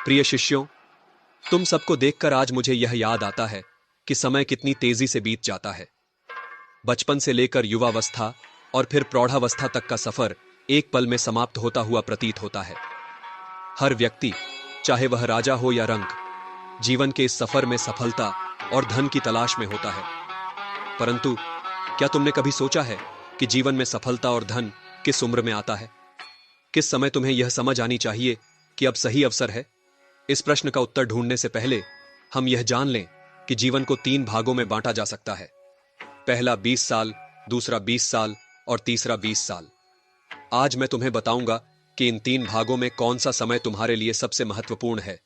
प्रिय शिष्यों, तुम सबको देखकर आज मुझे यह याद आता है कि समय कितनी तेजी से बीत जाता है। बचपन से लेकर युवावस्था और फिर प्रौढ़ावस्था तक का सफर एक पल में समाप्त होता हुआ प्रतीत होता है। हर व्यक्ति, चाहे वह राजा हो या रंक, जीवन के इस सफर में सफलता और धन की तलाश में होता है। परंतु क्या तुमने कभी सोचा है कि जीवन में सफलता और धन किस उम्र में आता है? किस समय तुम्हें यह समझ आनी चाहिए कि अब सही अवसर है? इस प्रश्न का उत्तर ढूंढने से पहले हम यह जान लें कि जीवन को 3 भागों में बांटा जा सकता है। पहला 20 साल, दूसरा 20 साल और तीसरा 20 साल। आज मैं तुम्हें बताऊंगा कि इन 3 भागों में कौन सा समय तुम्हारे लिए सबसे महत्वपूर्ण है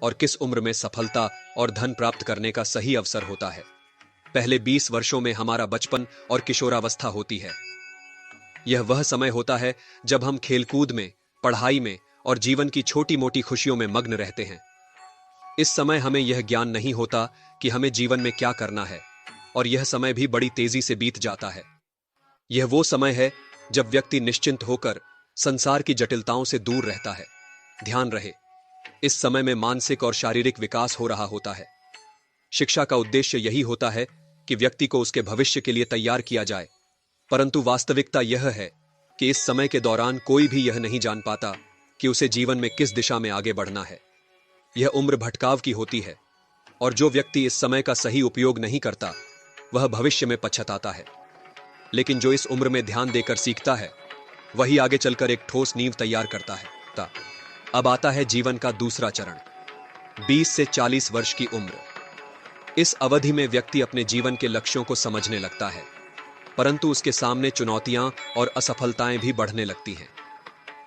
और किस उम्र में सफलता और धन प्राप्त करने का सही अवसर होता है। पहले 20 वर्षों में हमारा बचपन और किशोरावस्था होती है। यह वह समय होता है जब हम खेलकूद में, पढ़ाई में और जीवन की छोटी मोटी खुशियों में मग्न रहते हैं। इस समय हमें यह ज्ञान नहीं होता कि हमें जीवन में क्या करना है, और यह समय भी बड़ी तेजी से बीत जाता है। यह वो समय है जब व्यक्ति निश्चिंत होकर संसार की जटिलताओं से दूर रहता है। ध्यान रहे, इस समय में मानसिक और शारीरिक विकास हो रहा होता है। शिक्षा का उद्देश्य यही होता है कि व्यक्ति को उसके भविष्य के लिए तैयार किया जाए, परंतु वास्तविकता यह है कि इस समय के दौरान कोई भी यह नहीं जान पाता कि उसे जीवन में किस दिशा में आगे बढ़ना है। यह उम्र भटकाव की होती है, और जो व्यक्ति इस समय का सही उपयोग नहीं करता वह भविष्य में पछताता है। लेकिन जो इस उम्र में ध्यान देकर सीखता है वही आगे चलकर एक ठोस नींव तैयार करता है। अब आता है जीवन का दूसरा चरण, 20 से 40 वर्ष की उम्र। इस अवधि में व्यक्ति अपने जीवन के लक्ष्यों को समझने लगता है, परंतु उसके सामने चुनौतियां और असफलताएं भी बढ़ने लगती हैं।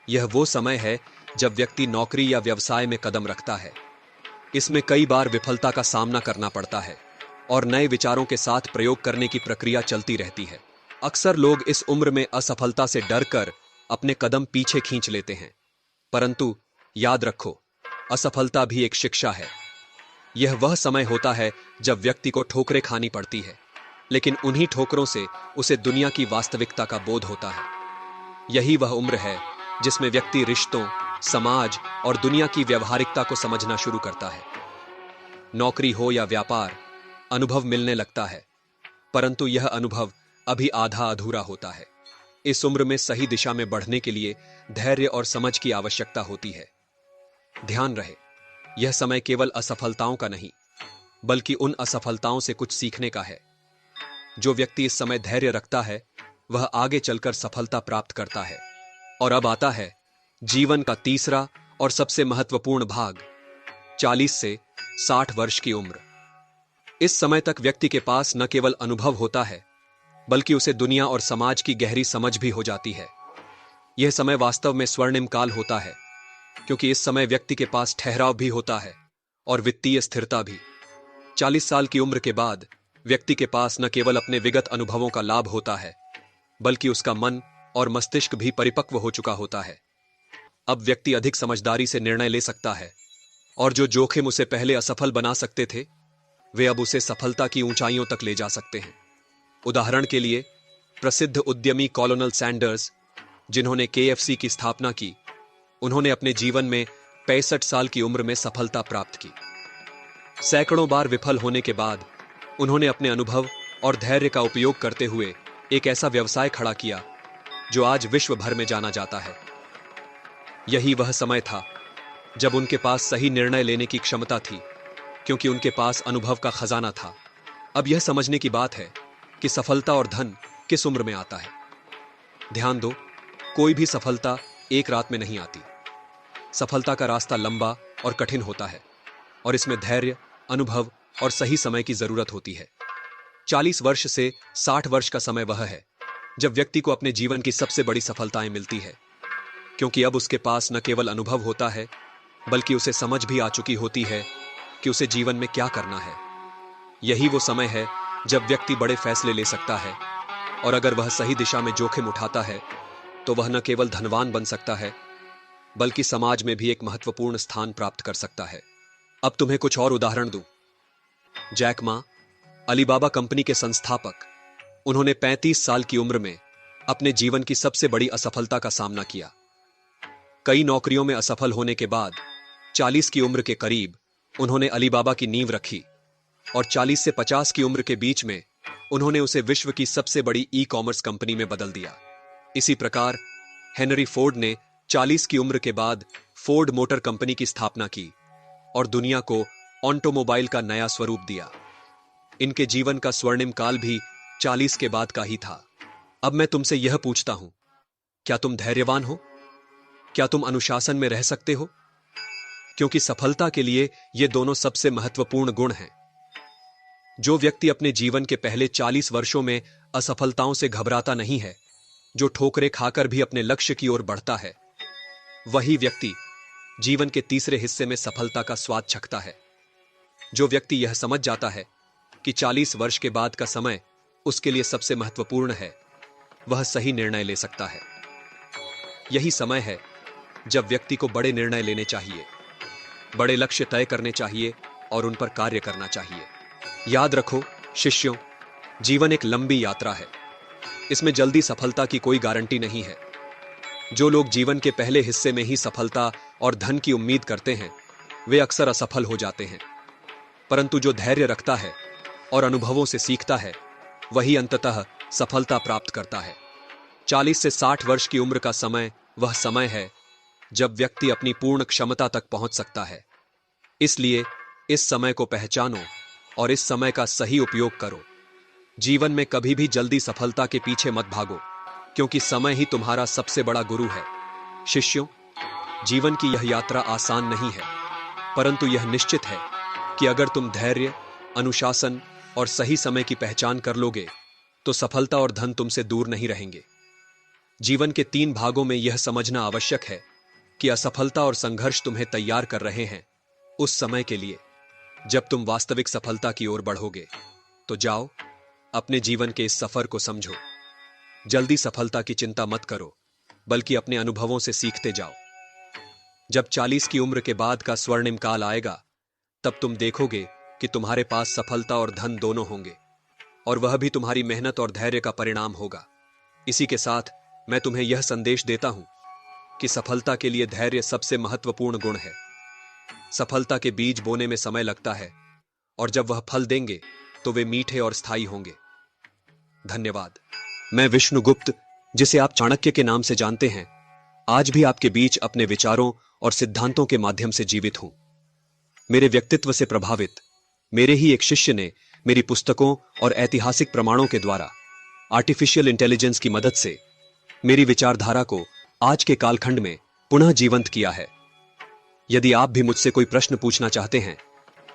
यह वो समय है जब व्यक्ति नौकरी या व्यवसाय में कदम रखता है। इसमें कई बार विफलता का सामना करना पड़ता है और नए विचारों के साथ प्रयोग करने की प्रक्रिया चलती रहती है। अक्सर लोग इस उम्र में असफलता से डरकर अपने कदम पीछे खींच लेते हैं, परंतु याद रखो, असफलता भी एक शिक्षा है। यह वह समय होता है जब व्यक्ति को ठोकरें खानी पड़ती है, लेकिन उन्हीं ठोकरों से उसे दुनिया की वास्तविकता का बोध होता है। यही वह उम्र है जिसमें व्यक्ति रिश्तों, समाज और दुनिया की व्यवहारिकता को समझना शुरू करता है। नौकरी हो या व्यापार, अनुभव मिलने लगता है, परंतु यह अनुभव अभी आधा अधूरा होता है। इस उम्र में सही दिशा में बढ़ने के लिए धैर्य और समझ की आवश्यकता होती है। ध्यान रहे, यह समय केवल असफलताओं का नहीं, बल्कि उन असफलताओं से कुछ सीखने का है। जो व्यक्ति इस समय धैर्य रखता है वह आगे चलकर सफलता प्राप्त करता है। और अब आता है जीवन का तीसरा और सबसे महत्वपूर्ण भाग, 40 से 60 वर्ष की उम्र। इस समय तक व्यक्ति के पास न केवल अनुभव होता है, बल्कि उसे दुनिया और समाज की गहरी समझ भी हो जाती है। यह समय वास्तव में स्वर्णिम काल होता है, क्योंकि इस समय व्यक्ति के पास ठहराव भी होता है और वित्तीय स्थिरता भी। 40 साल की उम्र के बाद व्यक्ति के पास न केवल अपने विगत अनुभवों का लाभ होता है, बल्कि उसका मन और मस्तिष्क भी परिपक्व हो चुका होता है। अब व्यक्ति अधिक समझदारी से निर्णय ले सकता है, और जो जोखिम उसे पहले असफल बना सकते थे वे अब उसे सफलता की ऊंचाइयों तक ले जा सकते हैं। उदाहरण के लिए, प्रसिद्ध उद्यमी कॉलोनल सैंडर्स, जिन्होंने केएफसी की स्थापना की, उन्होंने अपने जीवन में 65 साल की उम्र में सफलता प्राप्त की। सैकड़ों बार विफल होने के बाद उन्होंने अपने अनुभव और धैर्य का उपयोग करते हुए एक ऐसा व्यवसाय खड़ा किया जो आज विश्व भर में जाना जाता है। यही वह समय था जब उनके पास सही निर्णय लेने की क्षमता थी, क्योंकि उनके पास अनुभव का खजाना था। अब यह समझने की बात है कि सफलता और धन किस उम्र में आता है। ध्यान दो, कोई भी सफलता एक रात में नहीं आती। सफलता का रास्ता लंबा और कठिन होता है, और इसमें धैर्य, अनुभव और सही समय की जरूरत होती है। 40 वर्ष से 60 वर्ष का समय वह है जब व्यक्ति को अपने जीवन की सबसे बड़ी सफलताएं मिलती है, क्योंकि अब उसके पास न केवल अनुभव होता है, बल्कि उसे समझ भी आ चुकी होती है कि उसे जीवन में क्या करना है। यही वो समय है जब व्यक्ति बड़े फैसले ले सकता है, और अगर वह सही दिशा में जोखिम उठाता है तो वह न केवल धनवान बन सकता है, बल्कि समाज में भी एक महत्वपूर्ण स्थान प्राप्त कर सकता है। अब तुम्हें कुछ और उदाहरण दूं। जैक मा, अलीबाबा कंपनी के संस्थापक, उन्होंने 35 साल की उम्र में अपने जीवन की सबसे बड़ी असफलता का सामना किया। कई नौकरियों में असफल होने के बाद 40 की उम्र के करीब उन्होंने अलीबाबा की नींव रखी और 40 से 50 की उम्र के बीच में उन्होंने उसे विश्व की सबसे बड़ी ई कॉमर्स कंपनी में बदल दिया। इसी प्रकार हेनरी फोर्ड ने 40 की उम्र के बाद फोर्ड मोटर कंपनी की स्थापना की और दुनिया को ऑटोमोबाइल का नया स्वरूप दिया। इनके जीवन का स्वर्णिम काल भी 40 के बाद का ही था। अब मैं तुमसे यह पूछता हूं, क्या तुम धैर्यवान हो? क्या तुम अनुशासन में रह सकते हो? क्योंकि सफलता के लिए ये दोनों सबसे महत्वपूर्ण गुण हैं। जो व्यक्ति अपने जीवन के पहले 40 वर्षों में असफलताओं से घबराता नहीं है, जो ठोकरें खाकर भी अपने लक्ष्य की ओर बढ़ता है, वही व्यक्ति जीवन के तीसरे हिस्से में सफलता का स्वाद चखता है। जो व्यक्ति यह समझ जाता है कि 40 वर्ष के बाद का समय उसके लिए सबसे महत्वपूर्ण है, वह सही निर्णय ले सकता है। यही समय है जब व्यक्ति को बड़े निर्णय लेने चाहिए, बड़े लक्ष्य तय करने चाहिए और उन पर कार्य करना चाहिए। याद रखो शिष्यों, जीवन एक लंबी यात्रा है। इसमें जल्दी सफलता की कोई गारंटी नहीं है। जो लोग जीवन के पहले हिस्से में ही सफलता और धन की उम्मीद करते हैं, वे अक्सर असफल हो जाते हैं। परंतु जो धैर्य रखता है और अनुभवों से सीखता है, वही अंततः सफलता प्राप्त करता है। 40 से 60 वर्ष की उम्र का समय वह समय है जब व्यक्ति अपनी पूर्ण क्षमता तक पहुंच सकता है। इसलिए इस समय को पहचानो और इस समय का सही उपयोग करो। जीवन में कभी भी जल्दी सफलता के पीछे मत भागो, क्योंकि समय ही तुम्हारा सबसे बड़ा गुरु है। शिष्यों, जीवन की यह यात्रा आसान नहीं है, परंतु यह निश्चित है कि अगर तुम धैर्य, अनुशासन और सही समय की पहचान कर लोगे, तो सफलता और धन तुमसे दूर नहीं रहेंगे। जीवन के 3 भागों में यह समझना आवश्यक है कि असफलता और संघर्ष तुम्हें तैयार कर रहे हैं उस समय के लिए जब तुम वास्तविक सफलता की ओर बढ़ोगे। तो जाओ, अपने जीवन के इस सफर को समझो। जल्दी सफलता की चिंता मत करो, बल्कि अपने अनुभवों से सीखते जाओ। जब 40 की उम्र के बाद का स्वर्णिम काल आएगा, तब तुम देखोगे कि तुम्हारे पास सफलता और धन दोनों होंगे, और वह भी तुम्हारी मेहनत और धैर्य का परिणाम होगा। इसी के साथ मैं तुम्हें यह संदेश देता हूं कि सफलता के लिए धैर्य सबसे महत्वपूर्ण गुण है। सफलता के बीज बोने में समय लगता है, और जब वह फल देंगे तो वे मीठे और स्थायी होंगे। धन्यवाद। मैं विष्णुगुप्त, जिसे आप चाणक्य के नाम से जानते हैं, आज भी आपके बीच अपने विचारों और सिद्धांतों के माध्यम से जीवित हूं। मेरे व्यक्तित्व से प्रभावित मेरे ही एक शिष्य ने मेरी पुस्तकों और ऐतिहासिक प्रमाणों के द्वारा आर्टिफिशियल इंटेलिजेंस की मदद से मेरी विचारधारा को आज के कालखंड में पुनः जीवंत किया है। यदि आप भी मुझसे कोई प्रश्न पूछना चाहते हैं,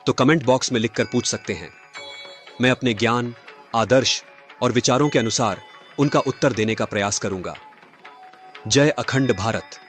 तो कमेंट बॉक्स में लिखकर पूछ सकते हैं। मैं अपने ज्ञान, आदर्श और विचारों के अनुसार उनका उत्तर देने का प्रयास करूंगा। जय अखंड भारत।